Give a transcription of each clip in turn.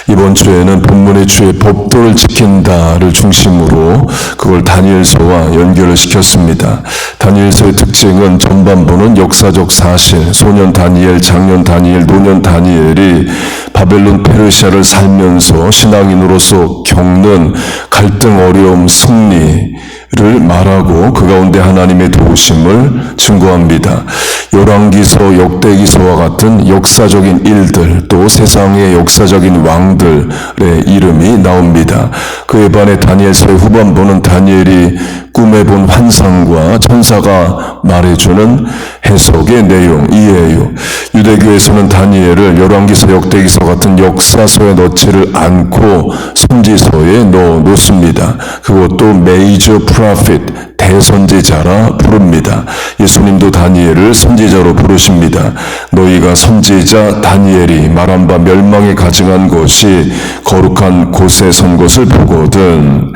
이번 주에는 본문의 주의 법도를 지킨다를 중심으로 그걸 다니엘서와 연결을 시켰습니다. 다니엘서의 특징은 전반부는 역사적 사실, 소년 다니엘, 장년 다니엘, 노년 다니엘이 바벨론 페르시아를 살면서 신앙인으로서 겪는 갈등, 어려움, 승리를 말하고 그 가운데 하나님의 도우심을 증거합니다. 열왕기서, 역대기서와 같은 역사적인 일들, 또 세상의 역사적인 왕들의 이름이 나옵니다. 그에 반해 다니엘서의 후반부는 다니엘이 꿈에 본 환상과 천사가 말해주는 해석의 내용, 이해예요. 유대교에서는 다니엘을 열왕기서, 역대기서 같은 역사서에 넣지를 않고 선지서에 넣어 놓습니다. 그것도 메이저 프로핏, 대선지자라 부릅니다. 예수님도 다니엘을 선지자로 부르십니다. 너희가 선지자 다니엘이 말한 바 멸망에 가증한 것이 거룩한 곳에 선 것을 보거든.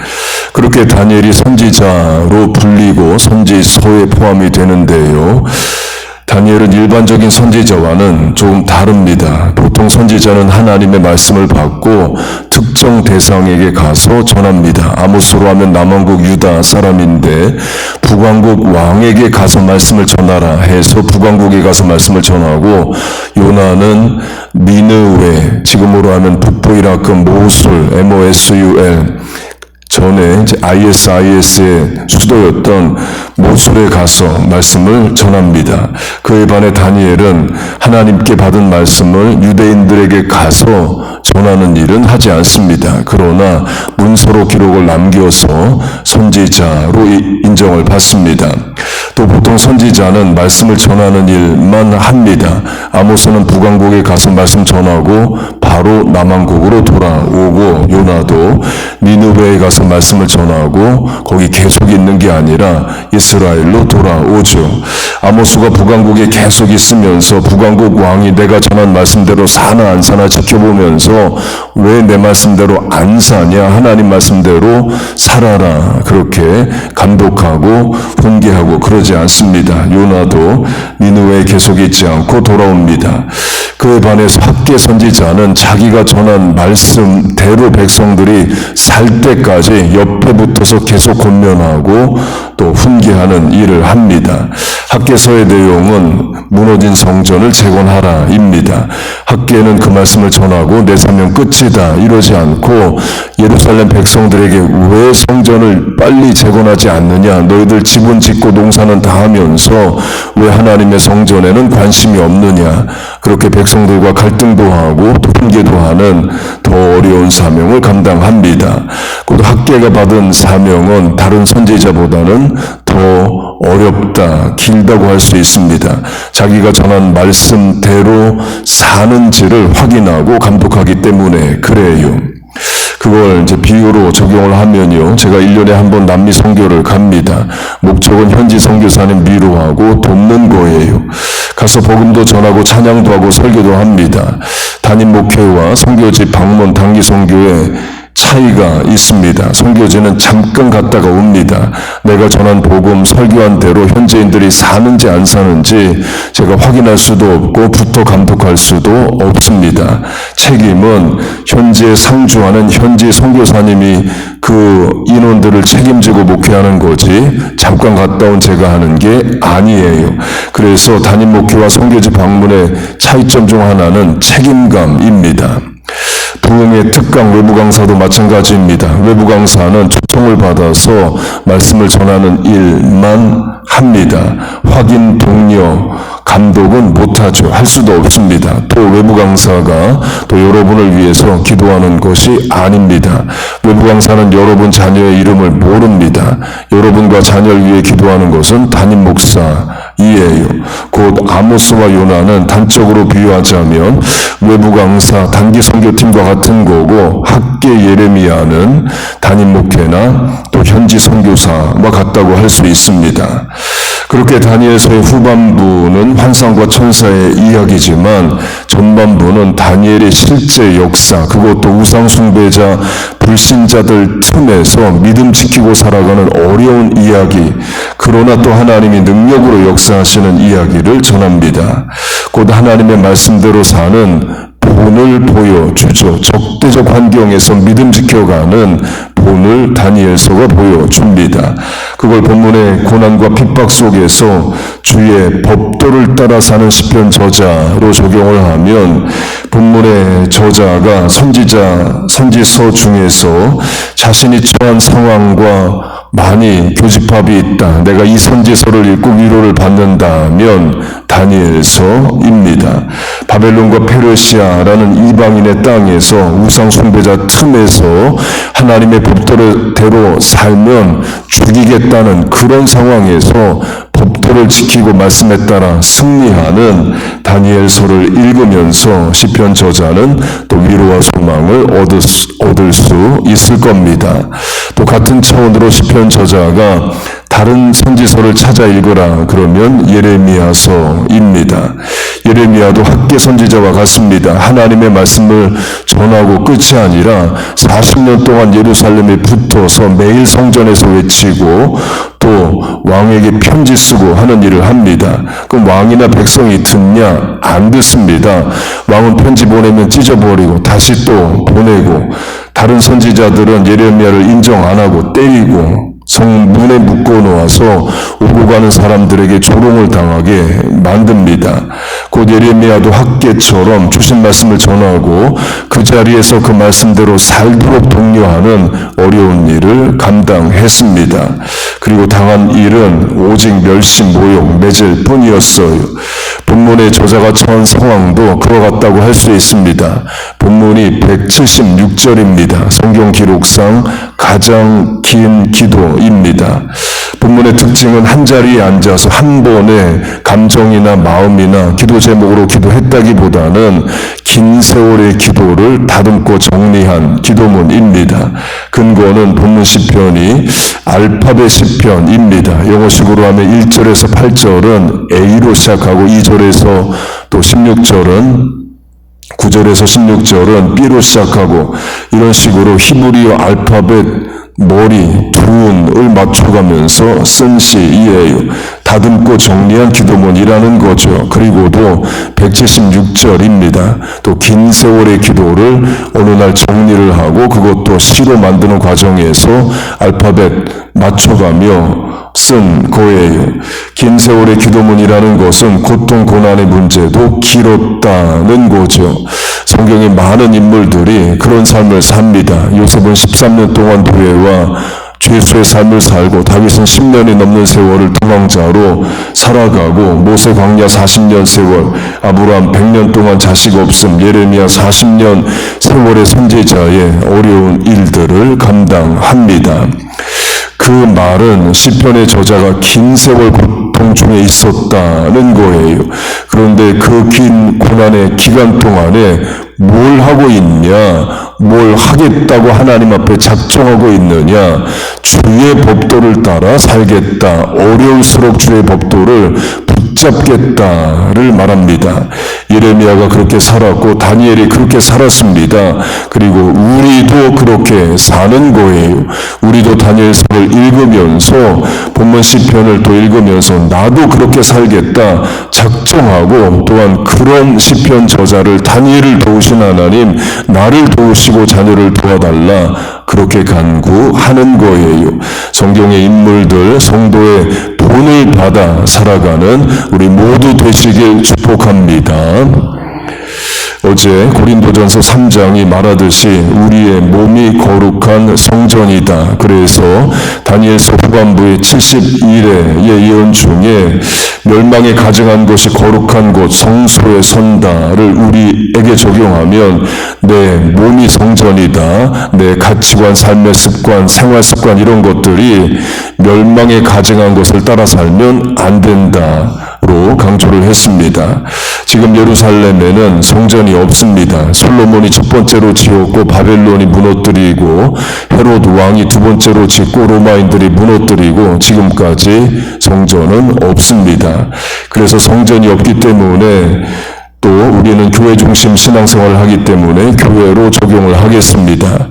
그렇게 다니엘이 선지자로 불리고 선지서에 포함이 되는데요. 다니엘은 일반적인 선지자와는 조금 다릅니다. 보통 선지자는 하나님의 말씀을 받고 특정 대상에게 가서 전합니다. 아모스로 하면 남왕국 유다 사람인데 북왕국 왕에게 가서 말씀을 전하라 해서 북왕국에 가서 말씀을 전하고, 요나는 니느웨, 지금으로 하면 북부 이라크 모술, MOSUL, 전에 이제 ISIS의 수도였던 모술에 가서 말씀을 전합니다. 그에 반해 다니엘은 하나님께 받은 말씀을 유대인들에게 가서 전하는 일은 하지 않습니다. 그러나 문서로 기록을 남겨서 선지자로 인정을 받습니다. 또 보통 선지자는 말씀을 전하는 일만 합니다. 아모스는 북왕국에 가서 말씀 전하고 바로 남왕국으로 돌아오고, 요나도 니느웨에 가서 말씀을 전하고 거기 계속 있는 게 아니라 이스라엘로 돌아오죠. 아모스가 북왕국에 계속 있으면서 북왕국 왕이 내가 전한 말씀대로 사나 안 사나 지켜보면서 왜 내 말씀대로 안 사냐, 하나님 말씀대로 살아라, 그렇게 감독하고 훈계하고 그러지 않습니다. 요나도 니느웨에 계속 있지 않고 돌아옵니다. 그에 반해서 학계 선지자는 자기가 전한 말씀대로 백성들이 살 때까지 옆에 붙어서 계속 권면하고 또 훈계하는 일을 합니다. 학계서의 내용은 무너진 성전을 재건하라입니다. 학계는 그 말씀을 전하고 내 사명 끝이다 이러지 않고, 예루살렘 백성들에게 왜 성전을 빨리 재건하지 않느냐, 너희들 집은 짓고 농사는 다 하면서 왜 하나님의 성전에는 관심이 없느냐, 그렇게 백성들과 갈등도 하고 훈계도 하는 더 어려운 사명을 감당합니다. 곧 학계가 받은 사명은 다른 선지자보다는 더 어렵다, 길다고 할 수 있습니다. 자기가 전한 말씀대로 사는지를 확인하고 감독하기 때문에 그래요. 그걸 이제 비유로 적용을 하면요, 제가 1년에 한 번 남미 선교를 갑니다. 목적은 현지 선교사님 위로하고 돕는 거예요. 가서 복음도 전하고 찬양도 하고 설교도 합니다. 담임 목회와 선교지 방문 단기 선교에 차이가 있습니다. 선교지는 잠깐 갔다가 옵니다. 내가 전한 복음, 설교한 대로 현지인들이 사는지 안 사는지 제가 확인할 수도 없고 붙어 감독할 수도 없습니다. 책임은 현지에 상주하는 현지 선교사님이 그 인원들을 책임지고 목회하는 거지 잠깐 갔다 온 제가 하는 게 아니에요. 그래서 담임 목회와 선교지 방문의 차이점 중 하나는 책임감입니다. 부흥의 특강 외부 강사도 마찬가지입니다. 외부 강사는 초청을 받아서 말씀을 전하는 일만 합니다. 확인, 독려, 감독은 못하죠. 할 수도 없습니다. 또 외부 강사가 또 여러분을 위해서 기도하는 것이 아닙니다. 외부 강사는 여러분 자녀의 이름을 모릅니다. 여러분과 자녀를 위해 기도하는 것은 담임 목사이에요. 곧 아모스와 요나는 단적으로 비유하자면 외부 강사 단기 선교팀과 같은 거고, 학계 예레미야는 담임 목회나 또 현지 선교사와 같다고 할 수 있습니다. 그렇게 다니엘서의 후반부는 환상과 천사의 이야기지만 전반부는 다니엘의 실제 역사, 그것도 우상 숭배자, 불신자들 틈에서 믿음 지키고 살아가는 어려운 이야기, 그러나 또 하나님이 능력으로 역사하시는 이야기를 전합니다. 곧 하나님의 말씀대로 사는 본을 보여주죠. 적대적 환경에서 믿음 지켜가는 본을 다니엘서가 보여줍니다. 그걸 본문의 고난과 핍박 속에서 주의 법도를 따라 사는 시편 저자로 적용을 하면 본문의 저자가 선지서 중에서 자신이 처한 상황과 많이 교집합이 있다. 내가 이 선지서를 읽고 위로를 받는다면 다니엘서입니다. 바벨론과 페르시아라는 이방인의 땅에서 우상 숭배자 틈에서 하나님의 법도대로 살면 죽이겠다는 그런 상황에서 법도를 지키고 말씀에 따라 승리하는 다니엘서를 읽으면서 시편 저자는 또 위로와 소망을 얻을 수 있을 겁니다. 또 같은 차원으로 시편 저자가 다른 선지서를 찾아 읽으라 그러면 예레미야서입니다. 예레미야도 학계 선지자와 같습니다. 하나님의 말씀을 전하고 끝이 아니라 40년 동안 예루살렘에 붙어서 매일 성전에서 외치고 또 왕에게 편지 쓰고 하는 일을 합니다. 그럼 왕이나 백성이 듣냐? 안 듣습니다. 왕은 편지 보내면 찢어버리고 다시 또 보내고 다른 선지자들은 예레미야를 인정 안 하고 때리고 성문에 묶어놓아서 오고 가는 사람들에게 조롱을 당하게 만듭니다. 곧 예레미야도 학계처럼 주신 말씀을 전하고 그 자리에서 그 말씀대로 살도록 독려하는 어려운 일을 감당했습니다. 그리고 당한 일은 오직 멸심, 모욕, 매질 뿐이었어요. 본문의 저자가 처한 상황도 그와 같다고 할 수 있습니다. 본문이 176절입니다. 성경 기록상 가장 긴 기도입니다. 본문의 특징은 한 자리에 앉아서 한 번에 감정이나 마음이나 기도 제목으로 기도했다기보다는 긴 세월의 기도를 다듬고 정리한 기도문입니다. 근거는 본문 시편이 알파벳 시편입니다. 영어식으로 하면 1절에서 8절은 A로 시작하고 2절에서 또 16절은 9절에서 16절은 B로 시작하고 이런 식으로 히브리어 알파벳 머리, 둔을 맞춰가면서 쓴 시이에요. 다듬고 정리한 기도문이라는 거죠. 그리고도 176절입니다. 또 긴 세월의 기도를 어느 날 정리를 하고 그것도 시로 만드는 과정에서 알파벳 맞춰가며 쓴 거예요. 긴 세월의 기도문이라는 것은 고통, 고난의 문제도 길었다는 거죠. 성경에 많은 인물들이 그런 삶을 삽니다. 요셉은 13년 동안 노예와 죄수의 삶을 살고 다윗은 10년이 넘는 세월을 도망자로 살아가고 모세 광야 40년 세월, 아브라함 100년 동안 자식 없음, 예레미야 40년 세월의 선지자의 어려운 일들을 감당합니다. 그 말은 시편의 저자가 긴 세월 고통 중에 있었다는 거예요. 그런데 그 긴 고난의 기간 동안에 뭘 하고 있냐, 뭘 하겠다고 하나님 앞에 작정하고 있느냐, 주의 법도를 따라 살겠다, 어려울수록 주의 법도를 붙잡겠다를 말합니다. 예레미야가 그렇게 살았고 다니엘이 그렇게 살았습니다. 그리고 우리도 그렇게 사는 거예요. 우리도 다니엘서를 읽으면서 본문 시편을 또 읽으면서 나도 그렇게 살겠다 작정하고 또한 그런 시편 저자를 다니엘을 도우신 하나님, 나를 도우시고 자녀를 도와달라 그렇게 간구하는 거예요. 성경의 인물들, 성도의 본을 받아 살아가는 우리 모두 되시길 축복합니다. 어제 고린도전서 3장이 말하듯이 우리의 몸이 거룩한 성전이다. 그래서 다니엘서 후반부의 71의 예언 중에 멸망에 가증한 것이 거룩한 곳 성소에 선다를 우리에게 적용하면 내 몸이 성전이다. 내 가치관, 삶의 습관, 생활 습관 이런 것들이 멸망에 가증한 것을 따라 살면 안 된다. 로 강조를 했습니다. 지금 예루살렘에는 성전이 없습니다. 솔로몬이 첫 번째로 지었고 바벨론이 무너뜨리고 헤롯 왕이 두 번째로 짓고 로마인들이 무너뜨리고 지금까지 성전은 없습니다. 그래서 성전이 없기 때문에 또 우리는 교회 중심 신앙생활을 하기 때문에 교회로 적용을 하겠습니다.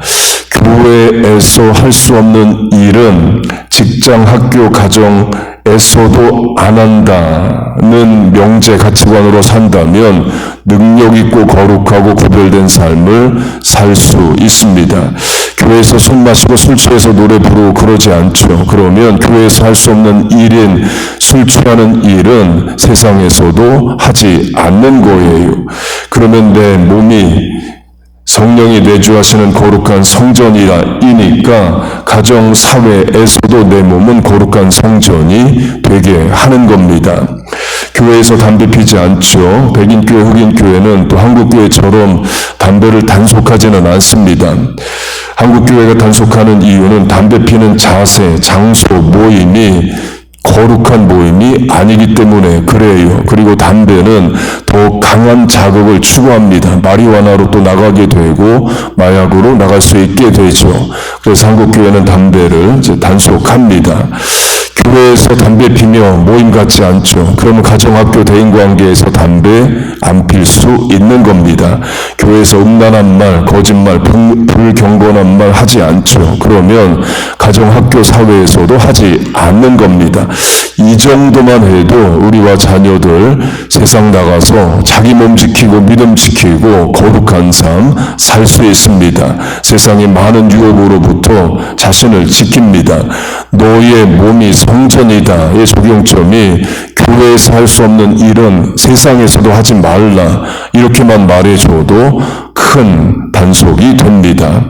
교회에서 할 수 없는 일은 직장, 학교, 가정에서도 안 한다는 명제 가치관으로 산다면 능력 있고 거룩하고 구별된 삶을 살 수 있습니다. 교회에서 술 마시고 술 취해서 노래 부르고 그러지 않죠. 그러면 교회에서 할 수 없는 일인 술 취하는 일은 세상에서도 하지 않는 거예요. 그러면 내 몸이 성령이 내주하시는 거룩한 성전이니까 가정, 사회에서도 내 몸은 거룩한 성전이 되게 하는 겁니다. 교회에서 담배 피지 않죠. 백인교회, 흑인교회는 또 한국교회처럼 담배를 단속하지는 않습니다. 한국교회가 단속하는 이유는 담배 피는 자세, 장소, 모임이 거룩한 모임이 아니기 때문에 그래요. 그리고 담배는 더 강한 자극을 추구합니다. 마리화나로 또 나가게 되고 마약으로 나갈 수 있게 되죠. 그래서 한국교회는 담배를 이제 단속합니다. 교회에서 담배 피며 모임 같지 않죠. 그러면 가정학교 대인관계에서 담배 안 필 수 있는 겁니다. 교회에서 음란한 말, 거짓말, 불경건한 말 하지 않죠. 그러면 가정학교 사회에서도 하지 않는 겁니다. 이 정도만 해도 우리와 자녀들 세상 나가서 자기 몸 지키고 믿음 지키고 거룩한 삶 살 수 있습니다. 세상의 많은 유혹으로부터 자신을 지킵니다. 너의 몸이 성전이다의 적용점이 교회에서 할 수 없는 일은 세상에서도 하지 말라 이렇게만 말해줘도 큰 단속이 됩니다.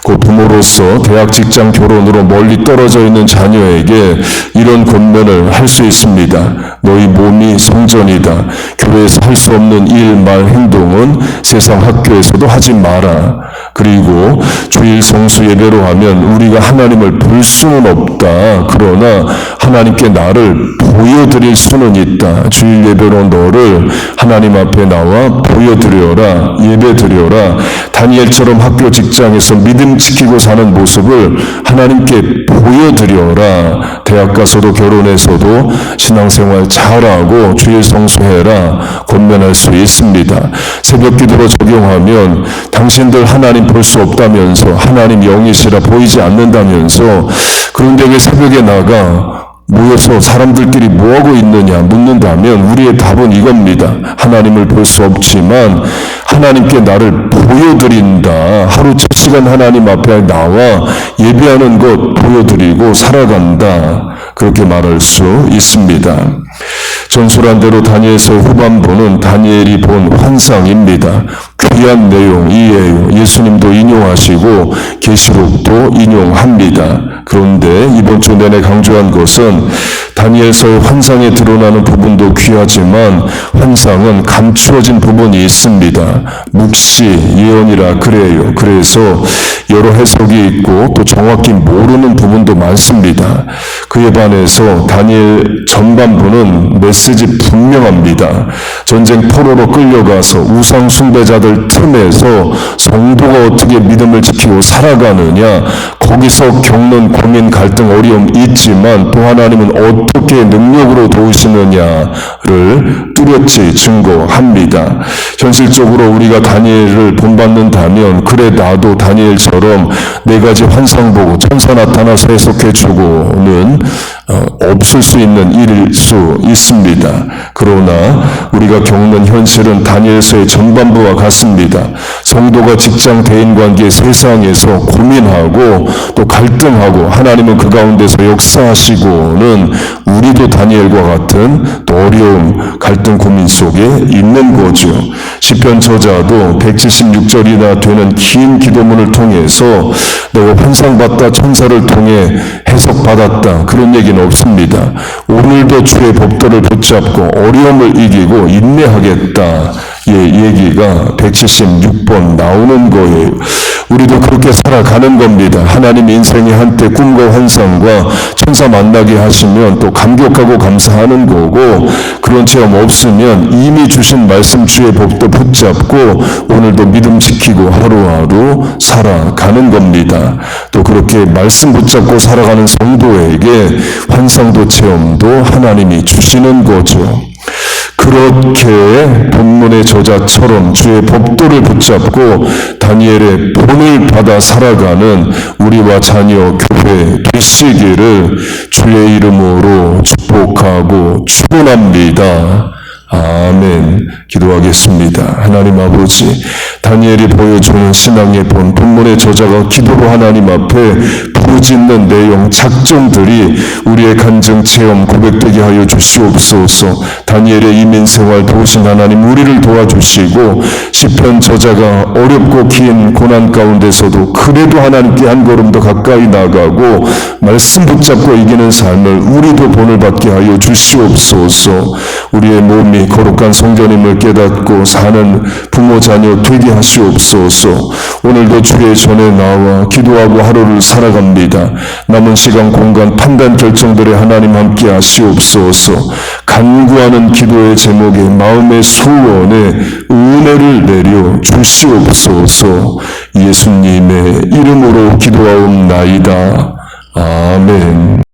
그 부모로서 대학, 직장, 결혼으로 멀리 떨어져 있는 자녀에게 이런 권면을 할 수 있습니다. 너희 몸이 성전이다. 교회에서 할 수 없는 일, 말, 행동은 세상 학교에서도 하지 마라. 그리고 주일 성수 예배로 하면 우리가 하나님을 볼 수는 없다. 그러나 하나님께 나를 보여드릴 수는 있다. 주일 예배로 너를 하나님 앞에 나와 보여드려라. 예배드려라. 다니엘처럼 학교, 직장에서 믿음 지키고 사는 모습을 하나님께 보여드려라. 대학 가서도 결혼해서도 신앙생활 잘하고 주일 성수해라. 권면할 수 있습니다. 새벽 기도로 적용하면 당신들 하나님 볼 수 없다면서 하나님 영이시라 보이지 않는다면서 그런데 왜 새벽에 나가 모여서 사람들끼리 뭐하고 있느냐 묻는다면 우리의 답은 이겁니다. 하나님을 볼 수 없지만 하나님께 나를 보여드린다. 하루 첫 시간 하나님 앞에 나와 예배하는 것 보여드리고 살아간다. 그렇게 말할 수 있습니다. 전술한 대로 다니엘서의 후반부는 다니엘이 본 환상입니다. 귀한 내용이에요. 예수님도 인용하시고 계시록도 인용합니다. 그런데 이번 주 내내 강조한 것은 다니엘서의 환상에 드러나는 부분도 귀하지만 환상은 감추어진 부분이 있습니다. 묵시, 예언이라 그래요. 그래서 여러 해석이 있고 또 정확히 모르는 부분도 많습니다. 그에 반해서 다니엘 전반부는 메시지 분명합니다. 전쟁 포로로 끌려가서 우상 숭배자들 틈에서 성도가 어떻게 믿음을 지키고 살아가느냐, 거기서 겪는 고민, 갈등, 어려움 있지만 또 하나님은 어떻게 능력으로 도우시느냐를 뚜렷이 증거합니다. 현실적으로 우리가 다니엘을 본받는다면 그래 나도 다니엘처럼 네 가지 환상 보고 천사 나타나서 해석해주고는 없을 수 있는 일일 수 있습니다. 그러나 우리가 겪는 현실은 다니엘서의 전반부와 같습니다. 성도가 직장, 대인관계, 세상에서 고민하고 또 갈등하고 하나님은 그 가운데서 역사하시고는 우리도 다니엘과 같은 또 어려움, 갈등, 고민 속에 있는 거죠. 시편 저자도 176절이나 되는 긴 기도문을 통해서 내가 환상봤다, 천사를 통해 해석받았다 그런 얘기는 없습니다. 오늘도 주의 법도를 붙잡고 어려움을 이기고 인내하겠다 얘기가 176번 나오는 거예요. 우리도 그렇게 살아가는 겁니다. 하나님 인생의 한때 꿈과 환상과 천사 만나게 하시면 또 감격하고 감사하는 거고, 그런 체험 없으면 이미 주신 말씀 주의 법도 붙잡고 오늘도 믿음 지키고 하루하루 살아가는 겁니다. 또 그렇게 말씀 붙잡고 살아가는 성도에게 환상도 체험도 하나님이 주시는 거죠. 그 그렇게 본문의 저자처럼 주의 법도를 붙잡고 다니엘의 본을 받아 살아가는 우리와 자녀 교회 되시기를 주의 이름으로 축복하고 축원합니다. 아멘. 기도하겠습니다. 하나님 아버지, 다니엘이 보여주는 신앙의 본문의 저자가 기도로 하나님 앞에 부르짖는 내용, 작정들이 우리의 간증, 체험, 고백되게 하여 주시옵소서. 다니엘의 이민생활 도우신 하나님, 우리를 도와주시고 시편 저자가 어렵고 긴 고난 가운데서도 그래도 하나님께 한 걸음 더 가까이 나가고 말씀 붙잡고 이기는 삶을 우리도 본을 받게 하여 주시옵소서. 우리의 몸이 거룩한 성전임을 깨닫고 사는 부모 자녀 되게 하시옵소서. 오늘도 주의 전에 나와 기도하고 하루를 살아갑니다. 남은 시간, 공간, 판단 결정들에 하나님 함께 하시옵소서. 간구하는 기도의 제목에 마음의 소원에 은혜를 내려 주시옵소서. 예수님의 이름으로 기도하옵나이다. 아멘.